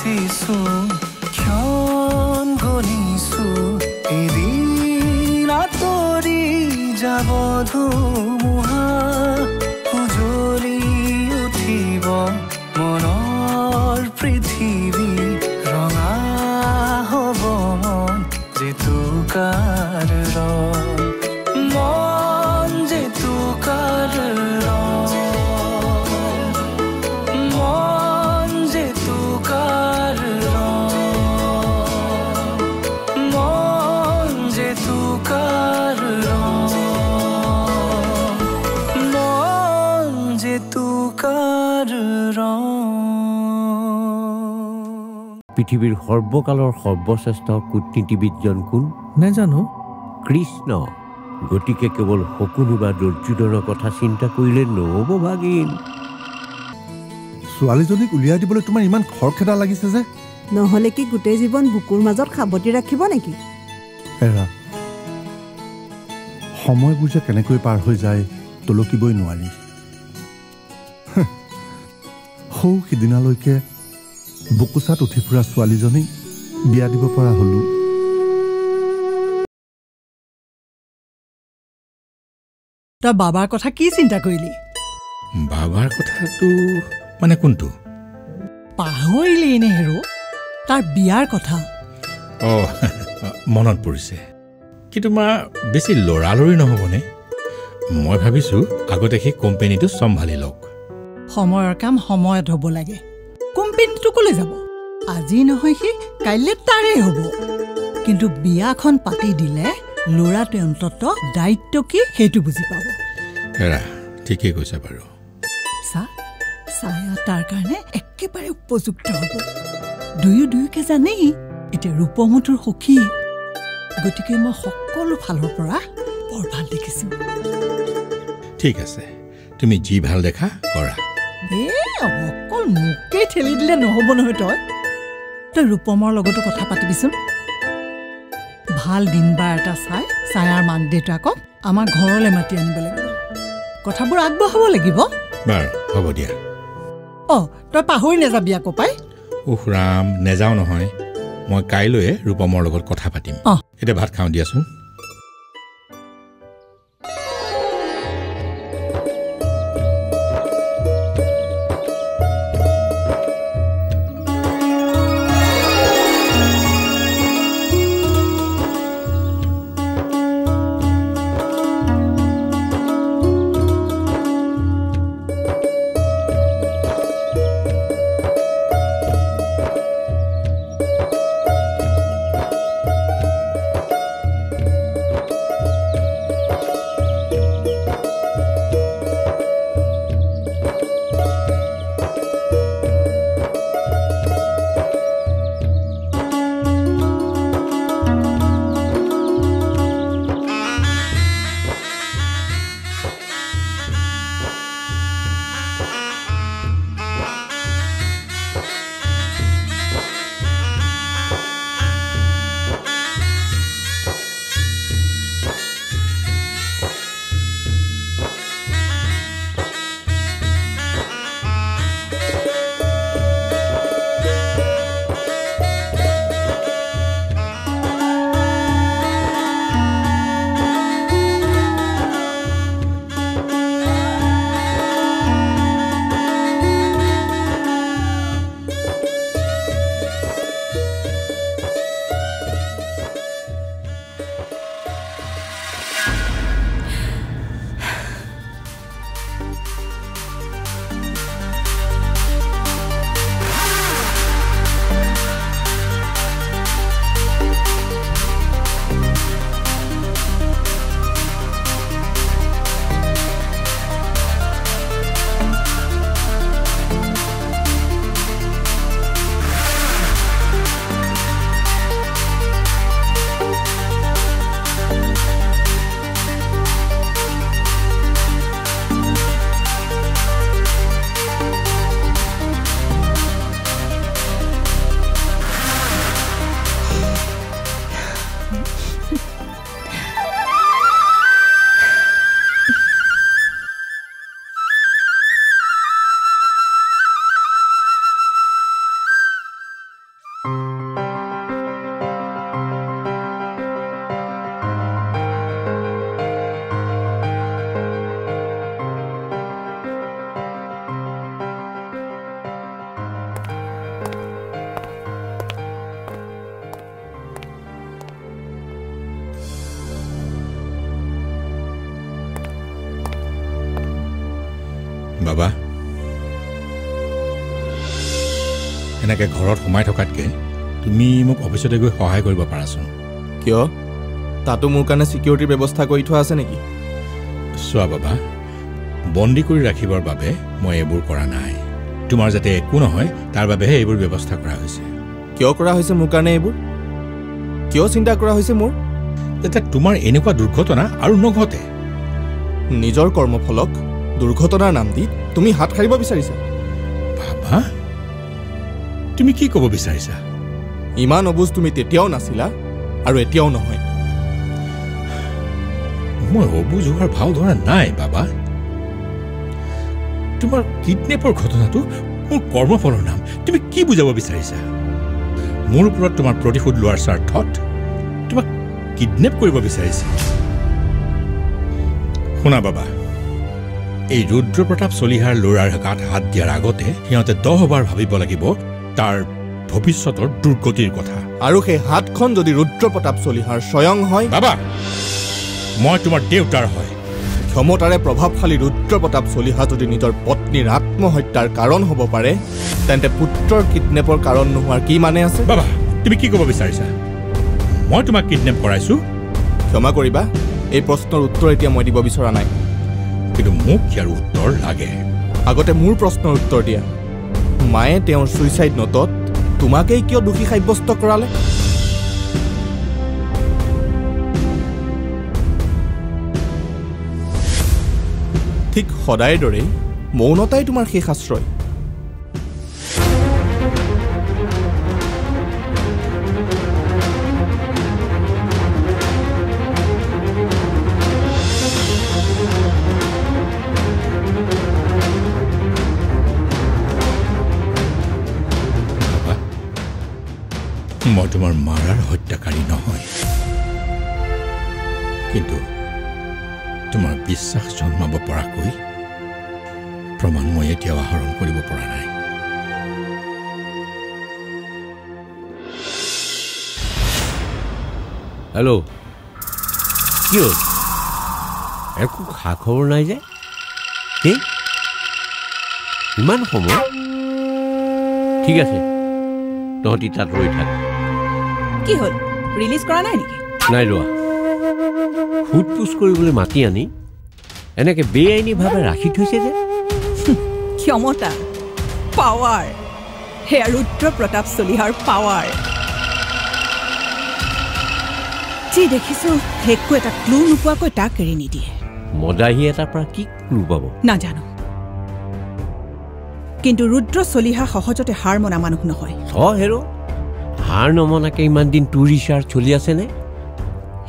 ৰচিছো ক্ষণ গণিছো এদিন আঁতৰি যাব ধুমুহা উজলি উঠিব মনৰ পৃথিৱী ৰঙা হ'ব মন জেতুকাৰ ৰং মন জেতুকাৰ ৰং মন জেতুকাৰ ৰং মন জেতুকাৰ ৰং মন জেতুকাৰ ৰং পৃথিৱীৰ সৰ্বকালৰ সৰ্বশ্ৰেষ্ঠ কূটনীতিবিদজন কোন নেজানো কৃষ্ণ গতিকে কেৱল শকুনি বা দুৰ্যোধনৰ কথা চিন্তা কৰিলে নহ'ব ভাগিন ছোৱালীজনীক উলিয়াই দিবলৈ তোমাৰ ইমান খৰখেদা লাগিছে যে নহ'লে কি গোটেই জীৱন বুকুৰ মাজত সাৱটি ৰাখিব নেকি এৰা সময়বোৰ যে কেনেকৈ পাৰ হৈ যায় তলকিবই নোৱাৰি সৌ সিদিনালৈকে বুকুচাত উঠি ফুৰা ছোৱালীজনীক বিয়া দিব পৰা হলো তই বাবাৰ কথা কি চিন্তা কৰিলি বাবাৰ কথাটো মানে কোনটো পাহৰিলি নে হেৰো তাৰ বিয়াৰ কথা মনত পৰিছে কি তোমাৰ বেছি লৰালৰি নহ'বনে মই ভাবিছোঁ আগতে সেই কোম্পানীটো চম্ভালি লওক সময়ৰ কাম সময়ত হ'ব লাগে কোম্পানীটো ক'লৈ যাব আজি নহয় সি কাইলৈ তাৰেই হ'ব কিন্তু বিয়াখন পাতি দিলে ল'ৰাটোৱে অন্তত দায়িত্ব কি সেইটো বুজি পাব হেৰা ঠিকেই কৈছা বাৰু ছায়া তাৰ কাৰণে একেবাৰে উপযুক্ত হ'ব দুয়োকে জানেই এতিয়া ৰূপমুঠুৰ সখী গতিকে মই সকলো ফালৰ পৰা বৰ ভাল দেখিছোঁ ঠিক আছে তুমি যি ভাল দেখা কৰা অকল মোকেই ঠেলি দিলে নহ'ব নহয় তই ৰূপমৰ লগতো কথা পাতিবিচোন ভাল দিন বাৰ এটা চাই ছায়াৰ মাক দেউতাকক আমাৰ ঘৰলৈ মাতি আনিব লাগিব কথাবোৰ আগবঢ়াব লাগিব বাৰু হ'ব দিয়া তই পাহৰি নাযাবি আকৌ পাই ৰাম নেযাওঁ নহয় মই কাইলৈ ৰূপমৰ লগত কথা পাতিম এতিয়া ভাত খাওঁ দিয়াচোন বাবা এনেকৈ ঘৰত সোমাই থকাতকৈ তুমি মোক অফিচতে গৈ সহায় কৰিব পাৰাচোন কিয় তাতো মোৰ কাৰণে চিকিউৰিটিৰ ব্যৱস্থা কৰি থোৱা আছে নেকি চোৱা বাবা বন্দী কৰি ৰাখিবৰ বাবে মই এইবোৰ কৰা নাই তোমাৰ যাতে একো নহয় তাৰ বাবেহে এইবোৰ ব্যৱস্থা কৰা হৈছে কিয় কৰা হৈছে মোৰ কাৰণে এইবোৰ কিয় চিন্তা কৰা হৈছে মোৰ যাতে তোমাৰ এনেকুৱা দুৰ্ঘটনা আৰু নঘটে নিজৰ কৰ্মফলক দুৰ্ঘটনাৰ নাম দি তুমি হাত সাৰিব বিচাৰিছা বাবা তুমি কি ক'ব বিচাৰিছা ইমান অবুজ তুমি তেতিয়াও নাছিলা আৰু এতিয়াও নহয় মই অবুজ হোৱাৰ ভাও ধৰা নাই বাবা তোমাৰ কিডনেপৰ ঘটনাটো মোৰ কৰ্মফলৰ নাম তুমি কি বুজাব বিচাৰিছা মোৰ ওপৰত তোমাৰ প্ৰতিশোধ লোৱাৰ স্বাৰ্থত তোমাক কিডনেপ কৰিব বিচাৰিছে শুনা বাবা এই ৰুদ্ৰ প্ৰতাপ চলিহাৰ ল'ৰাৰ গাত হাত দিয়াৰ আগতে সিহঁতে 10 বাৰ ভাবিব লাগিব তাৰ ভৱিষ্যতৰ দুৰ্গতিৰ কথা আৰু সেই হাতখন যদি ৰুদ্ৰ প্ৰতাপ চলিহাৰ স্বয়ং হয় বাবা মই তোমাৰ দেউতাৰ হয় ক্ষমতাৰে প্ৰভাৱশালী ৰুদ্ৰ প্ৰতাপ চলিহা যদি নিজৰ পত্নীৰ আত্মহত্যাৰ কাৰণ হ'ব পাৰে তেন্তে পুত্ৰৰ কিডনেপৰ কাৰণ নোহোৱাৰ কি মানে আছে বাবা তুমি কি ক'ব বিচাৰিছা মই তোমাক কিডনেপ কৰাইছো ক্ষমা কৰিবা এই প্ৰশ্নৰ উত্তৰ এতিয়া মই দিব বিচৰা নাই কিন্তু মোক ইয়াৰ উত্তৰ লাগে আগতে মোৰ প্ৰশ্নৰ উত্তৰ দিয়া মায়ে তেওঁৰ ছুইচাইড নোটত তোমাকেই কিয় দোষী সাব্যস্ত কৰালে ঠিক সদায়ৰ দৰে মৌনতাই তোমাৰ শেষ আশ্ৰয় মই তোমাৰ মাৰাৰ হত্যাকাৰী নহয় কিন্তু তোমাৰ বিশ্বাস জন্মাব পৰাকৈ প্ৰমাণ মই এতিয়াও আহৰণ কৰিব পৰা নাই হেল্ল' কি হ'ল একো খা খবৰ নাই যে কি ইমান সময় ঠিক আছে তহঁতি তাত ৰৈ থাক কি হ'ল ৰিলিজ কৰা নাই নেকি নাই লোৱা ফুট পুছ কৰিবলৈ মাতি আনি এনেকৈ বেআইনীভাৱে ৰাখি থৈছে যে ক্ষমতা পাৱাৰ সেয়া ৰুদ্ৰ প্ৰতাপ চলিহাৰ পাৱাৰ যি দেখিছো একো এটা ক্লু নোপোৱাকৈ তাক এৰি নিদিয়ে মদাহী এটাৰ পৰা কি ক্লু পাব নাজানো কিন্তু ৰুদ্ৰ চলিহা সহজতে হাৰ মনা মানুহ নহয় হেৰ' হাৰ নমনাকে ইমান দিন তোৰ ৰিচাৰ্জ চলি আছেনে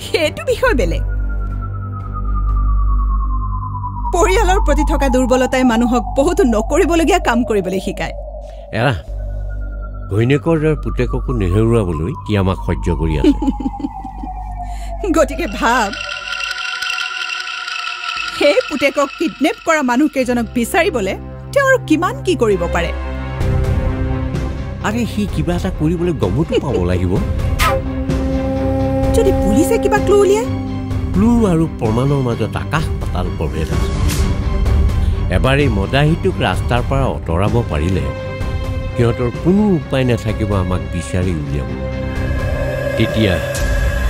সেইটো বিষয় বেলেগ পৰিয়ালৰ প্ৰতি থকা দুৰ্বলতাই মানুহক বহুতো নকৰিবলগীয়া কাম কৰিবলৈ শিকায় এৰা ঘৈণীয়েকৰ দৰে পুতেককো নেহেৰুৱাবলৈ কি আমাক সহ্য কৰি আছে গতিকে ভাব সেই পুতেকক কিডনেপ কৰা মানুহকেইজনক বিচাৰিবলৈ তেওঁ আৰু কিমান কি কৰিব পাৰে আৰে সি কিবা এটা কৰিবলৈ গমতো পাব লাগিব যদি পুলিচে কিবা ক্লু উলিয়ায় ক্লু আৰু প্ৰমাণৰ মাজত আকাশ পাতাল প্ৰভেদ আছে এবাৰ এই মদাহীটোক ৰাস্তাৰ পৰা আঁতৰাব পাৰিলে সিহঁতৰ কোনো উপায় নাথাকিব আমাক বিচাৰি উলিয়াব তেতিয়া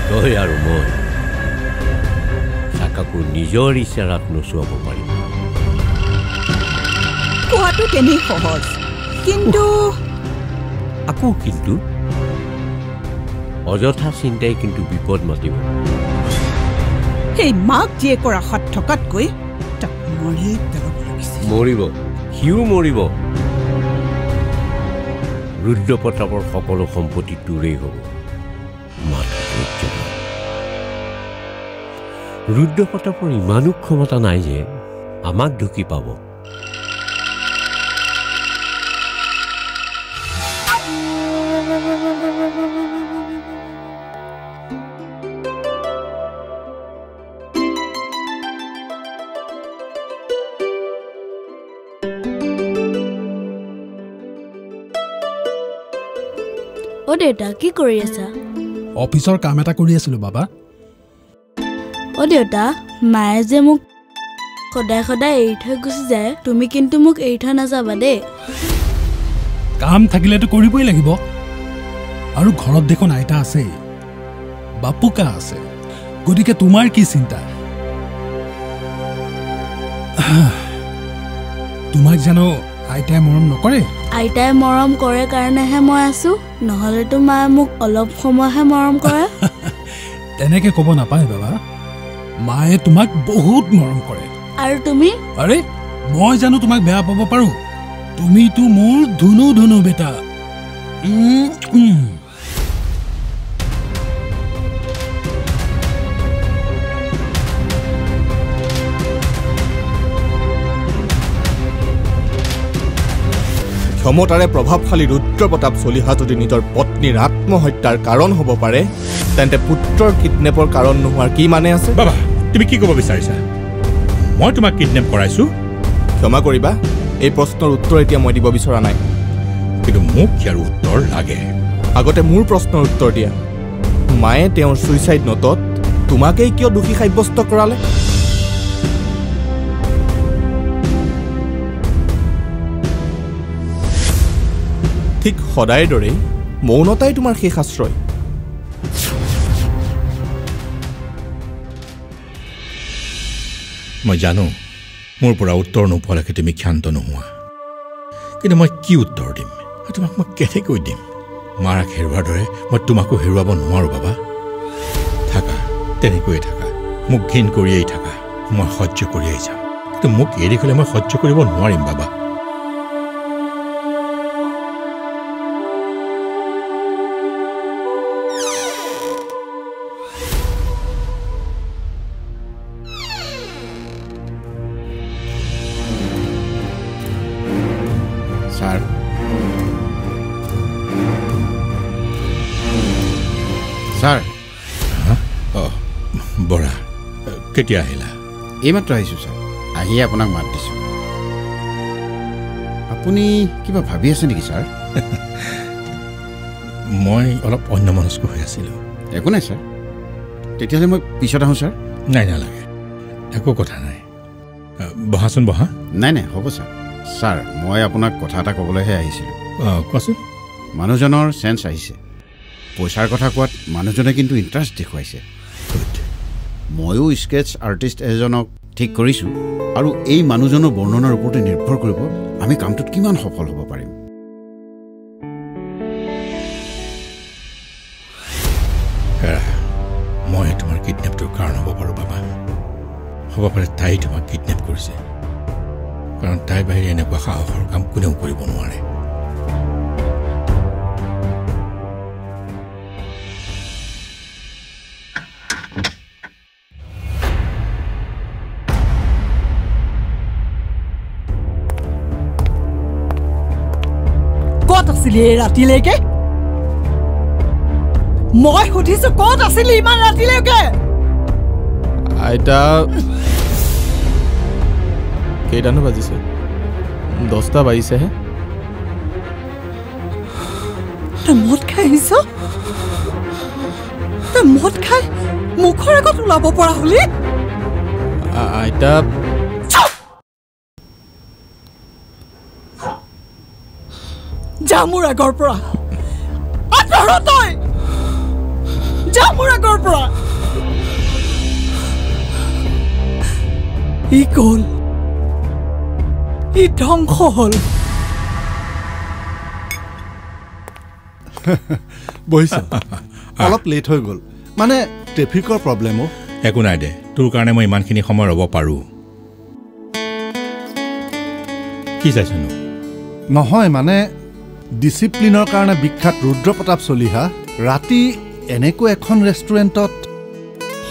তই আৰু মই চাকাকো নিজৰ ইচ্ছাৰাত নচুৱাব পাৰিম কোৱাটো কেনেই সহজ কিন্তু আকৌ কিন্তু অযথা চিন্তাই কিন্তু বিপদ মাতিব সেই মাক জীয়েকৰ আশাত থকাতকৈ তাক মৰি পেলাব লাগিছিল মৰিব সিও মৰিব ৰুদ্ৰ প্ৰতাপৰ সকলো সম্পত্তি তোৰেই হ'ব ৰুদ্ৰ প্ৰতাপৰ ইমানো ক্ষমতা নাই যে আমাক ঢুকি পাব অ দেউতা কি কৰি আছা অফিচৰ কাম এটা কৰি আছিলো বাবা অ দেউতা মায়ে যে মোক সদায় সদায় এৰি থৈ গুচি যায় তুমি কিন্তু মোক এৰি থৈ নাযাবা দেই কাম থাকিলেতো কৰিবই লাগিব আৰু ঘৰত দেখোন আইতা আছে বাপুকা আছে গতিকে তোমাৰ কি চিন্তা তোমাক জানো আইতাই মৰম নকৰে আইতাই মৰম কৰে কাৰণেহে মই আছো নহলেতো মায়ে মোক অলপ সময়হে মৰম কৰে তেনেকে ক'ব নাপায় বাবা মায়ে তোমাক বহুত মৰম কৰে আৰু তুমি আৰে মই জানো তোমাক বেয়া পাব পাৰো তুমিতো মোৰ ধুনু ধুনু বেটা ক্ষমতাৰে প্ৰভাৱশালী ৰুদ্ৰ প্ৰতাপ চলিহা যদি নিজৰ পত্নীৰ আত্মহত্যাৰ কাৰণ হ'ব পাৰে তেন্তে পুত্ৰৰ কিডনেপৰ কাৰণ নোহোৱাৰ কি মানে আছে বাবা তুমি কি ক'ব বিচাৰিছা মই তোমাক কিডনেপ কৰাইছো ক্ষমা কৰিবা এই প্ৰশ্নৰ উত্তৰ এতিয়া মই দিব বিচৰা নাই কিন্তু মোক ইয়াৰ উত্তৰ লাগে আগতে মোৰ প্ৰশ্নৰ উত্তৰ দিয়া মায়ে তেওঁৰ ছুইচাইড নোটত তোমাকেই কিয় দোষী সাব্যস্ত কৰালে ঠিক সদায় দৰে মৌনতাই তোমাৰ শেষ আশ্ৰয় মই জানো মোৰ পৰা উত্তৰ নোপোৱালৈকে তুমি ক্ষান্ত নোহোৱা কিন্তু মই কি উত্তৰ দিম তোমাক মই কেনেকৈ দিম মাৰাক হেৰুৱাৰ দৰে মই তোমাকো হেৰুৱাব নোৱাৰো বাবা থাকা তেনেকৈয়ে থাকা মোক ঘিণ কৰিয়েই থাকা মই সহ্য কৰিয়েই যাম কিন্তু মোক এৰি গ'লে মই সহ্য কৰিব নোৱাৰিম বাবা ছাৰ বৰা কেতিয়া আহিলা এইমাত্ৰ আহিছোঁ ছাৰ আহি আপোনাক মাত দিছোঁ আপুনি কিবা ভাবি আছে নেকি ছাৰ মই অলপ অন্যমনস্ক হৈ আছিলোঁ একো নাই ছাৰ তেতিয়াহ'লে মই পিছত আহোঁ ছাৰ নাই নালাগে একো কথা নাই বহাচোন বহা নাই নাই হ'ব ছাৰ ছাৰ মই আপোনাক কথা এটা ক'বলৈহে আহিছিলোঁ কোৱাচোন মানুহজনৰ চেঞ্চ আহিছে পইচাৰ কথা কোৱাত মানুহজনে কিন্তু ইণ্টাৰেষ্ট দেখুৱাইছে ময়ো স্কেটছ আৰ্টিষ্ট এজনক ঠিক কৰিছোঁ আৰু এই মানুহজনৰ বৰ্ণনাৰ ওপৰতে নিৰ্ভৰ কৰিব আমি কামটোত কিমান সফল হ'ব পাৰিম মই তোমাৰ কিডনেপটোৰ কাৰণ হ'ব পাৰোঁ বাবা হ'ব পাৰে তাই তোমাক কিডনেপ কৰিছে কাৰণ তাইৰ বাহিৰে এনেকুৱা সাহসৰ কাম কোনেও কৰিব নোৱাৰে ক'ত আছিলি এই ৰাতিলৈকে মই সুধিছো ক'ত আছিলি ইমান ৰাতিলৈকে আইতা কেইটানো বাজিছে 10টা বাজিছেহে তই মদ খাই আহিছ তই মদ খাই মুখৰ আগত ওলাব পৰা হলি আইতা যা মোৰ আগৰ পৰা আঁতৰ তই যা মোৰ আগৰ পৰা ই গ'ল ই ধ্বংস হ'ল বহিছে অলপ লেট হৈ গ'ল মানে ট্ৰেফিকৰ প্ৰব্লেমো একো নাই দে তোৰ কাৰণে মই ইমানখিনি সময় ৰ'ব পাৰোঁ কি চাইছনো নহয় মানে ডিচিপ্লিনৰ কাৰণে বিখ্যাত ৰুদ্ৰ প্ৰতাপ চলিহা ৰাতি এনেকৈ এখন ৰেষ্টুৰেণ্টত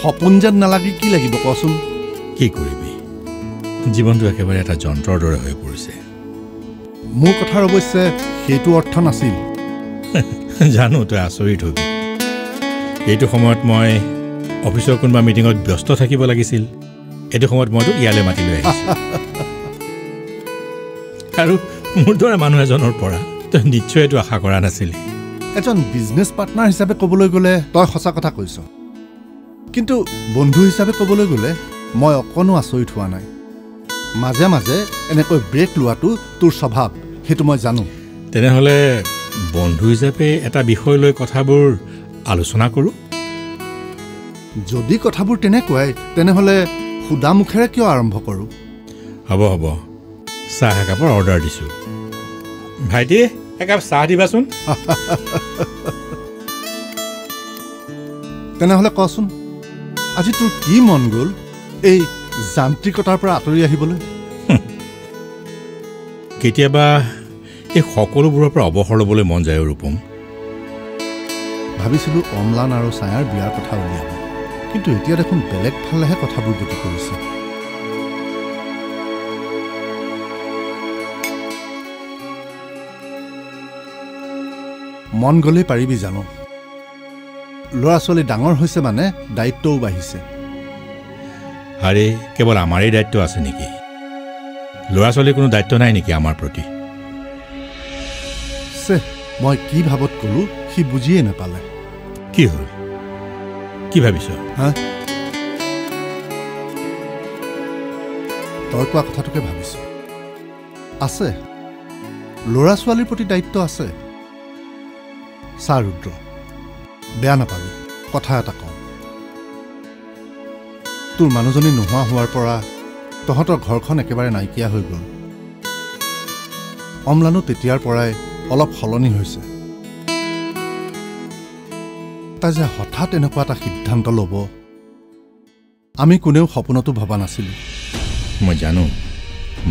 সপোন যেন নালাগি কি লাগিব কচোন কি কৰিবি জীৱনটো একেবাৰে এটা যন্ত্ৰৰ দৰে হৈ পৰিছে মোৰ কথাৰ অৱশ্যে সেইটো অৰ্থ নাছিল জানো তই আচৰিত হবি এইটো সময়ত মই অফিচৰ কোনোবা মিটিঙত ব্যস্ত থাকিব লাগিছিল এইটো সময়ত মইতো ইয়ালৈ মাতি লৈ আহিছোঁ আৰু মোৰ দৰে মানুহ এজনৰ পৰা তই নিশ্চয় এইটো আশা কৰা নাছিলি এজন বিজনেছ পাৰ্টনাৰ হিচাপে ক'বলৈ গ'লে তই সঁচা কথা কৈছ কিন্তু বন্ধু হিচাপে ক'বলৈ গ'লে মই অকণো আচৰিত হোৱা নাই মাজে মাজে এনেকৈ ব্ৰেক লোৱাটো তোৰ স্বভাৱ, সেইটো মই জানো। তেনেহ'লে বন্ধু হিচাপে এটা বিষয় লৈ কথাবোৰ আলোচনা কৰোঁ। যদি কথাবোৰ তেনেকুৱাই তেনেহ'লে সুদা মুখেৰে কিয় আৰম্ভ কৰোঁ? হ'ব হ'ব, চাহ একাপৰ অৰ্ডাৰ দিছোঁ। ভাইটি, একাপ চাহ দিবাচোন। তেনেহ'লে কচোন, আজি তোৰ কি মন গ'ল এই যান্ত্ৰিকতাৰ পৰা আঁতৰি আহিবলৈ? কেতিয়াবা এই সকলোবোৰৰ পৰা অৱসৰ ল'বলৈ মন যায় ৰূপম। ভাবিছিলোঁ অম্লান আৰু ছায়াৰ বিয়াৰ কথা উলিয়াব, কিন্তু এতিয়া দেখোন বেলেগ ফালেহে কথাবোৰ গতি কৰিছে। মন গ'লেই পাৰিবি জানো, ল'ৰা ছোৱালী ডাঙৰ হৈছে মানে দায়িত্বও বাঢ়িছে। আৰে কেৱল আমাৰেই দায়িত্ব আছে নেকি? ল'ৰা ছোৱালীৰ কোনো দায়িত্ব নাই নেকি আমাৰ প্ৰতি? মই কি ভাবত ক'লো সি বুজিয়ে নাপালে। কি হ'ল? কি ভাবিছ? হা, তই কোৱা কথাটোকে ভাবিছো। আছে, ল'ৰা ছোৱালীৰ প্ৰতি দায়িত্ব আছে। চা ৰুদ্ৰ, বেয়া নাপাবি, কথা এটা কওঁ। তোৰ মানুহজনী নোহোৱা হোৱাৰ পৰা তহঁতৰ ঘৰখন একেবাৰে নাইকিয়া হৈ গ'ল। অম্লানো তেতিয়াৰ পৰাই অলপ সলনি হৈছে। তাই যে হঠাৎ এনেকুৱা এটা সিদ্ধান্ত ল'ব আমি কোনেও সপোনতো ভবা নাছিলোঁ। মই জানো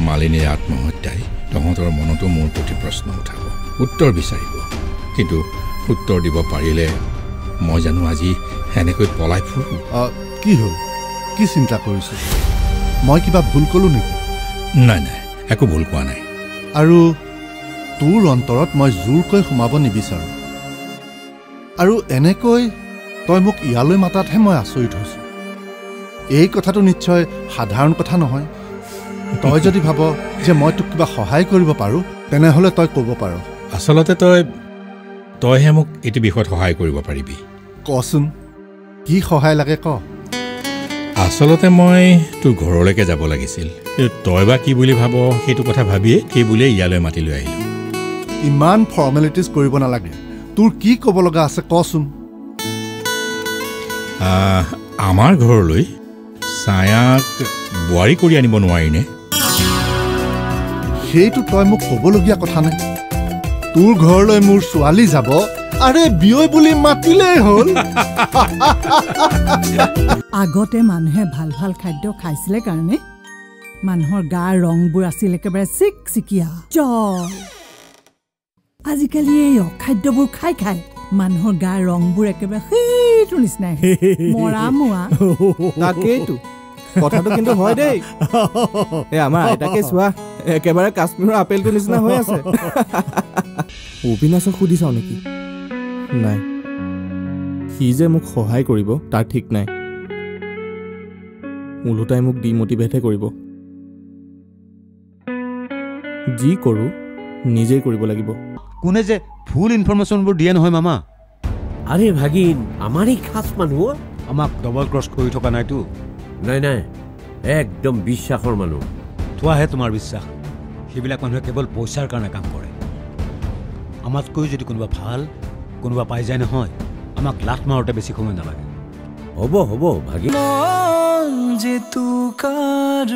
মালিনীৰ আত্মহত্যাই তহঁতৰ মনতো মোৰ প্ৰতি প্ৰশ্ন উঠাব, উত্তৰ বিচাৰিব, কিন্তু উত্তৰ দিব পাৰিলে মই জানো আজি এনেকৈ পলাই ফুৰো। কি হ'ল? কি চিন্তা কৰিছ? মই কিবা ভুল ক'লো নেকি? নাই নাই, একো ভুল কোৱা নাই। আৰু তোৰ অন্তৰত মই জোৰকৈ সোমাব নিবিচাৰোঁ। আৰু এনেকৈ তই মোক ইয়ালৈ মাতাতহে মই আচৰিত হৈছোঁ। এই কথাটো নিশ্চয় সাধাৰণ কথা নহয়। তই যদি ভাব যে মই তোক কিবা সহায় কৰিব পাৰোঁ তেনেহ'লে তই ক'ব পাৰ। আচলতে তইহে মোক এইটো বিষয়ত সহায় কৰিব পাৰিবি। কচোন, কি সহায় লাগে ক। আচলতে মই তোৰ ঘৰলৈকে যাব লাগিছিল, কিন্তু তই বা কি বুলি ভাব সেইটো কথা ভাবিয়ে সেই বুলিয়ে ইয়ালৈ মাতি লৈ আহিলোঁ। ইমান ফৰ্মেলিটিজ কৰিব নালাগে। তোৰ কি ক'ব লগা আছে কচোন। আমাৰ ঘৰলৈ ছায়াক বোৱাৰী কৰি আনিব নোৱাৰিনে? সেইটো তই মোক ক'বলগীয়া কথা নাই। তোৰ ঘৰলৈ মোৰ ছোৱালী যাব, আৰে বিয়ৈ বুলি মাতিলেই হ'ল। আগতে মানুহে ভাল ভাল খাদ্য খাইছিলে কাৰণে মানুহৰ গাৰ ৰংবোৰ আছিল একেবাৰে চিকচিকীয়া জল। আজিকালি এই অখাদ্যবোৰ খাই খাই মানুহৰ গাৰ ৰংবোৰ একেবাৰে সেইটো নিচিনাই মৰা মোৱা। তাকেইতো কথাটো কিন্তু হয় দেই। এই আমাৰ আইতাকে চোৱা, একেবাৰে কাশ্মীৰৰ আপেলটোৰ নিচিনা হৈ আছে। অবিনাশক সুধি চাওঁ নেকি? নাই, সি যে মোক সহায় কৰিব তাৰ ঠিক নাই। ওলোটাই মোক ডিমটিভেটহে কৰিব। যি কৰোঁ নিজেই কৰিব লাগিব। কোনে যে ফুল ইনফৰমেশ্যনবোৰ দিয়ে নহয় মামা। আৰে ভাগিন, আমাৰেই খাচ মানুহ। আমাক ডবল ক্ৰছ কৰি থকা নাইতো। নাই নাই, একদম বিশ্বাসৰ মানুহ। থোৱাহে তোমাৰ বিশ্বাস। সেইবিলাক মানুহে কেৱল পইচাৰ কাৰণে কাম কৰে। আমাতকৈ যদি কোনোবা ভাল কোনোবা পাই যায় নহয়, আমাক লাট মাৰোঁতে বেছি সময় নালাগে। হ'ব হ'ব ভাগিন। যে তু কাৰ